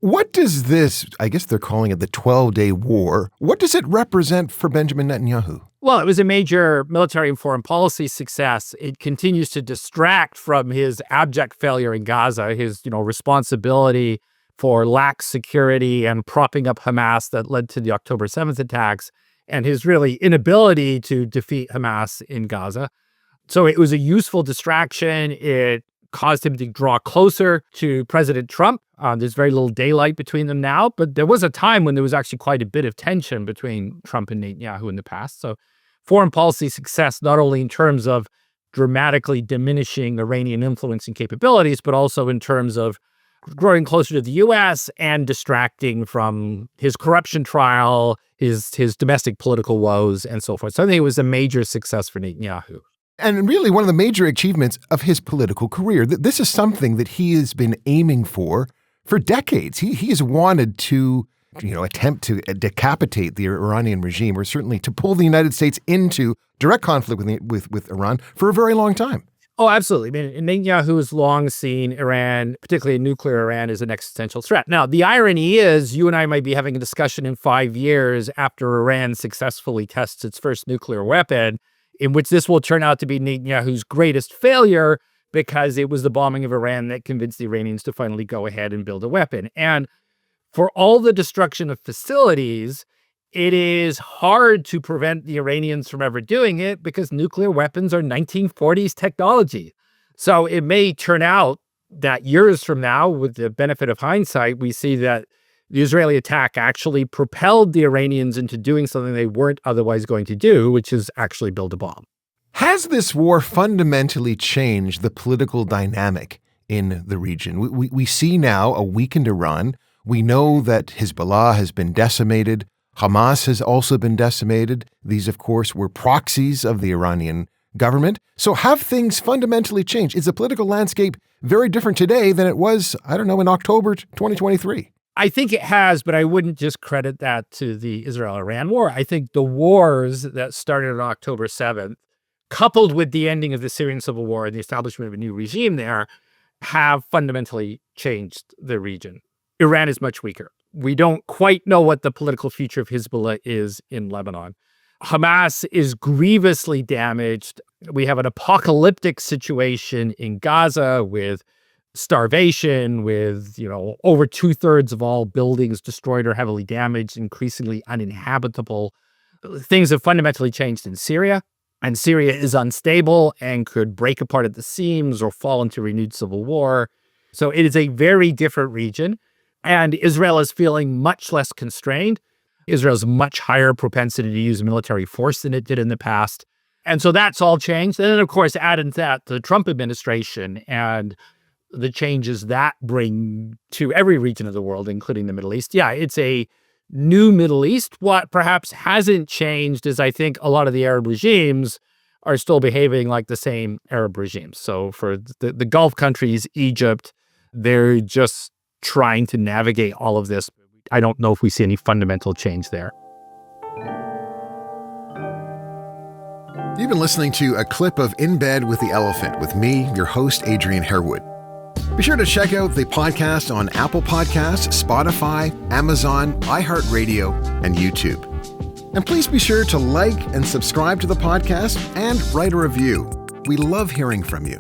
What does this, I guess they're calling it the 12-day war, what does it represent for Benjamin Netanyahu? Well, it was a major military and foreign policy success. It continues to distract from his abject failure in Gaza, his, responsibility for lax security and propping up Hamas that led to the October 7th attacks, and his really inability to defeat Hamas in Gaza. So it was a useful distraction. It caused him to draw closer to President Trump. There's very little daylight between them now, but there was a time when there was actually quite a bit of tension between Trump and Netanyahu in the past. So foreign policy success, not only in terms of dramatically diminishing Iranian influence and capabilities, but also in terms of growing closer to the U.S. and distracting from his corruption trial, his domestic political woes, and so forth. So I think it was a major success for Netanyahu. And really one of the major achievements of his political career. This is something that he has been aiming for decades. He has wanted to, attempt to decapitate the Iranian regime, or certainly to pull the United States into direct conflict with Iran for a very long time. Oh, absolutely. I mean, Netanyahu has long seen Iran, particularly nuclear Iran, as an existential threat. Now, the irony is you and I might be having a discussion in 5 years after Iran successfully tests its first nuclear weapon, in which this will turn out to be Netanyahu's greatest failure because it was the bombing of Iran that convinced the Iranians to finally go ahead and build a weapon. And for all the destruction of facilities, it is hard to prevent the Iranians from ever doing it because nuclear weapons are 1940s technology. So it may turn out that years from now, with the benefit of hindsight, we see that the Israeli attack actually propelled the Iranians into doing something they weren't otherwise going to do, which is actually build a bomb. Has this war fundamentally changed the political dynamic in the region? We see now a weakened Iran. We know that Hezbollah has been decimated. Hamas has also been decimated. These, of course, were proxies of the Iranian government. So have things fundamentally changed? Is the political landscape very different today than it was, in October 2023? I think it has, but I wouldn't just credit that to the Israel-Iran war. I think the wars that started on October 7th, coupled with the ending of the Syrian civil war and the establishment of a new regime there, have fundamentally changed the region. Iran is much weaker. We don't quite know what the political future of Hezbollah is in Lebanon. Hamas is grievously damaged. We have an apocalyptic situation in Gaza with starvation, with, over 2/3 of all buildings destroyed or heavily damaged, increasingly uninhabitable. Things have fundamentally changed in Syria, and Syria is unstable and could break apart at the seams or fall into renewed civil war. So it is a very different region, and Israel is feeling much less constrained. Israel's much higher propensity to use military force than it did in the past. And so that's all changed. And then, of course, add into that the Trump administration and the changes that bring to every region of the world, including the Middle East. Yeah, it's a new Middle East. What perhaps hasn't changed is I think a lot of the Arab regimes are still behaving like the same Arab regimes. So for the Gulf countries, Egypt, they're just trying to navigate all of this. I don't know if we see any fundamental change there. You've been listening to a clip of In Bed with the Elephant with me, your host, Adrian Harewood. Be sure to check out the podcast on Apple Podcasts, Spotify, Amazon, iHeartRadio, and YouTube. And please be sure to like and subscribe to the podcast and write a review. We love hearing from you.